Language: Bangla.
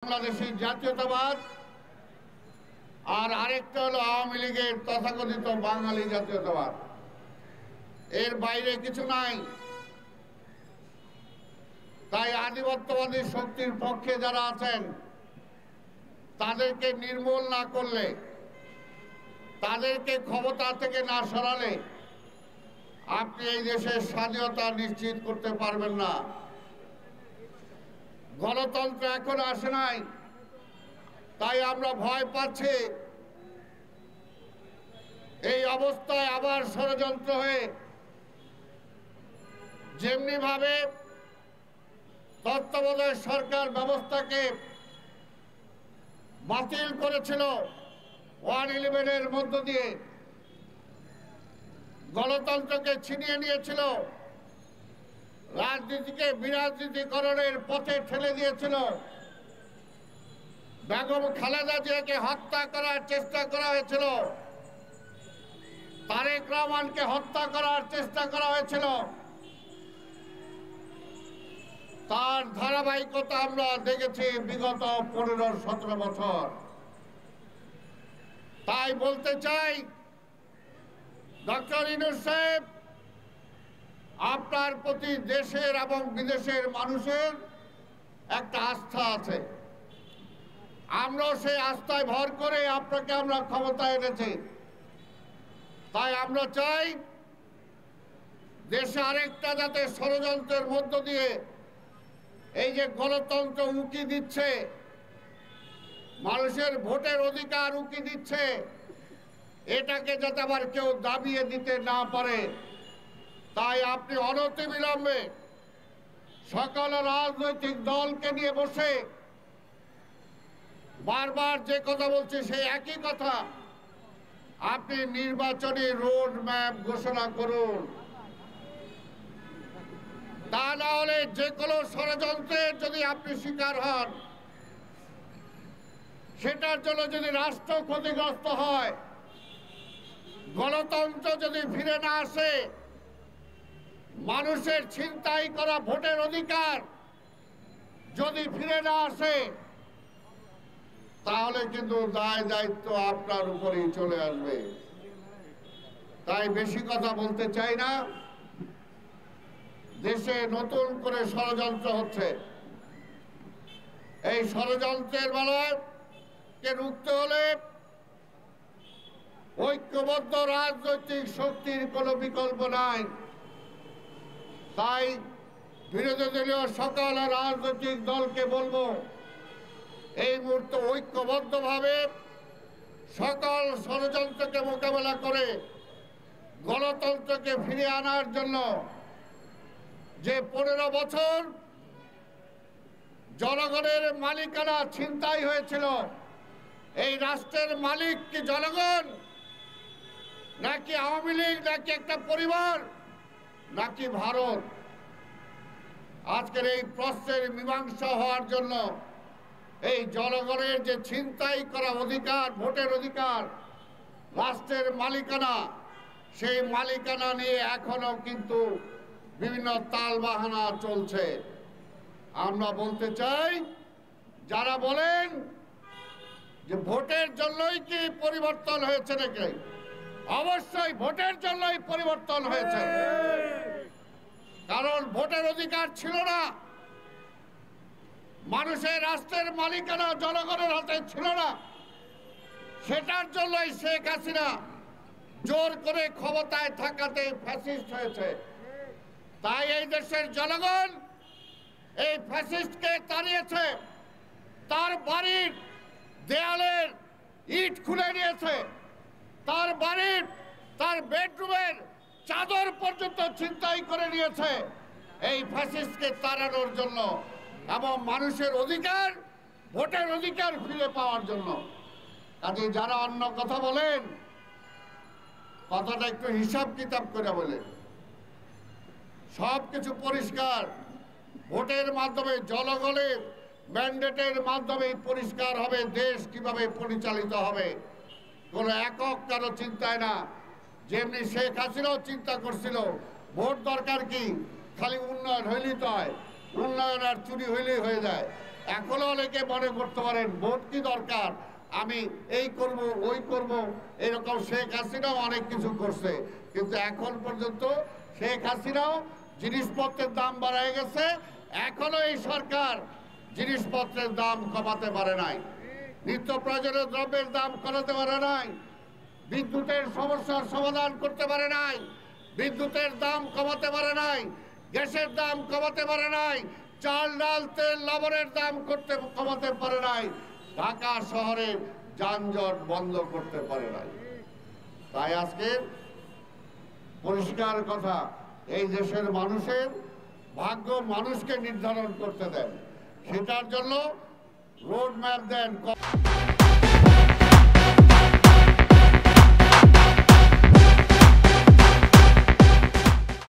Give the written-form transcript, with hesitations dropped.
বাংলাদেশের জাতীয়তাবাদ আর আরেকটা হলো আওয়ামী লীগের তথাকথিত বাঙালি জাতীয়তাবাদ। এর বাইরে কিছু নাই। তাই আধিপত্যবাদী শক্তির পক্ষে যারা আছেন তাদেরকে নির্মূল না করলে, তাদেরকে ক্ষমতা থেকে না সরালে আপনি এই দেশের স্বাধীনতা নিশ্চিত করতে পারবেন না। গণতন্ত্র এখন আসে নাই, তাই আমরা ভয় পাচ্ছি এই অবস্থায় আবার ষড়যন্ত্র হয়ে যেমনি ভাবে তত্ত্বাবধায়ক সরকার ব্যবস্থাকে বাতিল করেছিল 111-এর মধ্য দিয়ে, গণতন্ত্রকে ছিনিয়ে নিয়েছিল, রাজনীতিকে বিরাজনীতিকরণের পথে ঠেলে দিয়েছিল, বেগম খালেদা জিয়াকে হত্যা করার চেষ্টা করা হয়েছিল, তারেক রহমানকে হত্যা করার চেষ্টা করা হয়েছিল। তার ধারাবাহিকতা আমরা দেখেছি বিগত 15-17 বছর। তাই বলতে চাই, ডক্টর ইউনূস সাহেব, আপনার প্রতি দেশের এবং বিদেশের মানুষের একটা আস্থা আছে। আমরাও সেই আস্থায় ভর করে আপনাকে আমরা ক্ষমতায় এনেছি। তাই আমরা চাই দেশে আরেকটা যাতে ষড়যন্ত্রের মধ্য দিয়ে এই যে গণতন্ত্র উকি দিচ্ছে, মানুষের ভোটের অধিকার উকি দিচ্ছে, এটাকে যাতে আবার কেউ দাবিয়ে দিতে না পারে, তাই আপনি অনতিবিলম্বে সকল রাজনৈতিক দলকে নিয়ে বসে বারবার যে কথা বলছি সেই একই কথা, আপনি নির্বাচনী রোড ম্যাপ ঘোষণা করুন। তা না হলে যে কোনো ষড়যন্ত্রের যদি আপনি শিকার হন, সেটার জন্য যদি রাষ্ট্র ক্ষতিগ্রস্ত হয়, গণতন্ত্র যদি ফিরে না আসে, মানুষের ছিনতাই করা ভোটের অধিকার যদি ফিরে না আসে, তাহলে কিন্তু দায় দায়িত্ব আপনার উপরেই চলে আসবে। তাই বেশি কথা বলতে চাই না। দেশে নতুন করে ষড়যন্ত্র হচ্ছে। এই ষড়যন্ত্রের বেলাকে রুখতে হলে ঐক্যবদ্ধ রাজনৈতিক শক্তির কোনো বিকল্প নাই। তাই বিরোধী দলীয় সকল রাজনৈতিক দলকে বলবো, এই মুহূর্তে ঐক্যবদ্ধভাবে সকল ষড়যন্ত্রকে মোকাবেলা করে গণতন্ত্রকে ফিরিয়ে আনার জন্য যে 15 বছর জনগণের মালিকানা ছিনতাই হয়েছিল, এই রাষ্ট্রের মালিক কি জনগণ, নাকি আওয়ামী লীগ, নাকি একটা পরিবার, নাকি ভারত? আজকের এই প্রশ্নের মীমাংসা হওয়ার জন্য এই জনগণের যে ছিনতাই করা অধিকার, ভোটের অধিকার, রাষ্ট্রের মালিকানা, সেই মালিকানা নিয়ে এখনো কিন্তু বিভিন্ন তালবাহানা চলছে। আমরা বলতে চাই, যারা বলেন যে ভোটের জন্যই কি পরিবর্তন হয়েছে নাকি, অবশ্যই ভোটের জন্যই পরিবর্তন হয়েছে। কারণ ভোটের অধিকার ছিল না, মানুষের রাষ্ট্রের মালিকানা জনগণের হাতে ছিল না, সেটার জন্যই শেখ হাসিনা জোর করে ক্ষমতায় থাকাতে ফ্যাসিস্ট হয়েছে। তাই এই দেশের জনগণ এই ফ্যাসিস্টকে তাড়িয়েছে, তার বাড়ির দেয়ালের ইট খুলে নিয়েছে, তার বাড়ির, তার বেডরুমের চাদর পর্যন্ত ছিনতাই করে নিয়েছে এই ফ্যাসিস্টকে তাড়ানোর জন্য এবং মানুষের অধিকার, ভোটের অধিকার ফিরে পাওয়ার জন্য। কাজে যারা অন্য কথা বলেন, কথাটা একটু হিসাব কিতাব করে বলেন। সব কিছু পরিষ্কার, ভোটের মাধ্যমে, জনগণের ম্যান্ডেটের মাধ্যমে পরিষ্কার হবে দেশ কিভাবে পরিচালিত হবে। কোনো একক কারো চিন্তায় না। যেমনি শেখ হাসিনাও চিন্তা করছিল ভোট দরকার কি, খালি উন্নয়ন হইলেই তো হয়, উন্নয়ন আর চুরি হইলেই হয়ে যায়। এখনো অনেকে মনে করতে পারেন ভোট কি দরকার, আমি এই করব ওই করব, এরকম শেখ হাসিনাও অনেক কিছু করছে, কিন্তু এখন পর্যন্ত শেখ হাসিনাও জিনিসপত্রের দাম বাড়ায় গেছে, এখনো এই সরকার জিনিসপত্রের দাম কমাতে পারে নাই, নিত্য প্রয়োজনীয় দ্রব্যের দাম কমাতে পারে নাই, বিদ্যুতের সমস্যার সমাধান করতে পারে নাই, বিদ্যুতের দাম কমাতে পারে নাই, গ্যাসের দাম কমাতে পারে নাই, চাল ডাল তেল লবণের দাম কমাতে পারে নাই, ঢাকা শহরের যানজট বন্ধ করতে পারে নাই। তাই আজকে পরিষ্কার কথা, এই দেশের মানুষের ভাগ্য মানুষকে নির্ধারণ করতে দেন, সেটার জন্য রোড ম্যাপ দেন।